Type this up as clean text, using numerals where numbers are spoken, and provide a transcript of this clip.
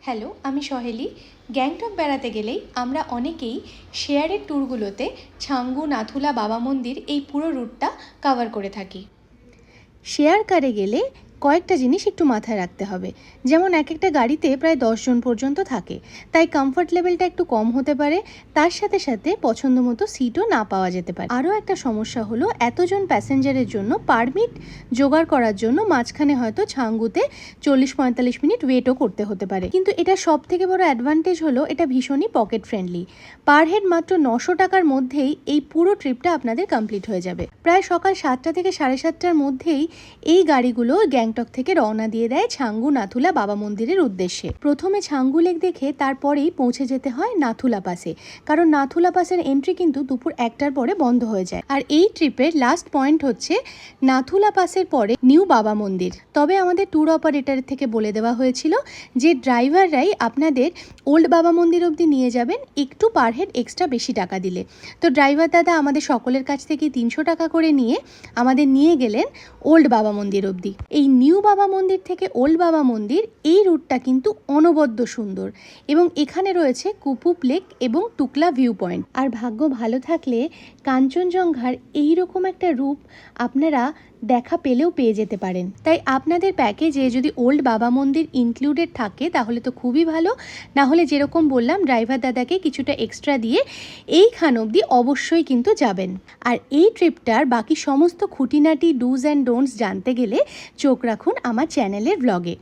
Hello, আমি সহেলি। গ্যাংটক বেড়াতে গেলেই আমরা অনেকেই শেয়ারের ট্যুরগুলোতে ছাঙ্গু নাথুলা বাবা মন্দির এই পুরো রুটটা কভার করে থাকি। শেয়ার কারে গেলে কয়েকটা জিনিস একটু মাথায় রাখতে হবে। যেমন এক একটা গাড়িতে প্রায় 10 জন পর্যন্ত থাকে, তাই কমফর্ট লেভেলটা একটু কম হতে পারে। তার সাথে সাথে পছন্দ মতো সিটও না পাওয়া যেতে পারে। আরও একটা সমস্যা হলো এতজন প্যাসেঞ্জারের জন্য পারমিট জোগাড় করার জন্য মাঝখানে হয়তো ছাঙ্গুতে 40-45 মিনিট ওয়েটও করতে হতে পারে। কিন্তু এটা সব থেকে বড় অ্যাডভান্টেজ হলো এটা ভীষণই পকেট ফ্রেন্ডলি। পার হেড মাত্র 900 টাকার মধ্যেই এই পুরো ট্রিপটা আপনাদের কমপ্লিট হয়ে যাবে। প্রায় সকাল 7টা থেকে 7:30টার মধ্যেই এই গাড়িগুলো গ্যাংটক থেকে রওনা দিয়ে দেয় ছাঙ্গু নাথুলা বাবা মন্দিরের উদ্দেশ্যে। প্রথমে ছাঙ্গু লেক দেখে তারপরেই পৌঁছে যেতে হয় নাথুলা পাসে, কারণ নাথুলা পাসের এন্ট্রি কিন্তু দুপুর 1টার পরে বন্ধ হয়ে যায়। আর এই ট্রিপের লাস্ট পয়েন্ট হচ্ছে নাথুলা পাসের পরে নিউ বাবা মন্দির। তবে আমাদের ট্যুর অপারেটরের থেকে বলে দেওয়া হয়েছিল যে ড্রাইভাররাই আপনাদের ওল্ড বাবা মন্দির অবধি নিয়ে যাবেন একটু পার হেড এক্সট্রা বেশি টাকা দিলে। তো ড্রাইভার দাদা আমাদের সকলের কাছ থেকে 300 টাকা করে নিয়ে আমাদের নিয়ে গেলেন ওল্ড বাবা মন্দির অবধি। এই নিউ বাবা মন্দির থেকে ওল্ড বাবা মন্দির এই রুটটা কিন্তু অনবদ্য সুন্দর, এবং এখানে রয়েছে কুপুপ লেক এবং টুকলা ভিউ পয়েন্ট। আর ভাগ্য ভালো থাকলে কাঞ্চনজঙ্ঘার এইরকম একটা রূপ আপনারা দেখা পেলেও পেয়ে যেতে পারেন। তাই আপনাদের প্যাকেজে যদি ওল্ড বাবা মন্দির ইনক্লুডেড থাকে তাহলে তো খুবই ভালো, না হলে যেরকম বললাম ড্রাইভার দাদাকে কিছুটা এক্সট্রা দিয়ে এইখান অবধি অবশ্যই কিন্তু যাবেন। আর এই ট্রিপটার বাকি সমস্ত খুঁটিনাটি ডুজ অ্যান্ড ডোন্টস জানতে গেলে চোখ রাখুন আমার চ্যানেলের ব্লগে।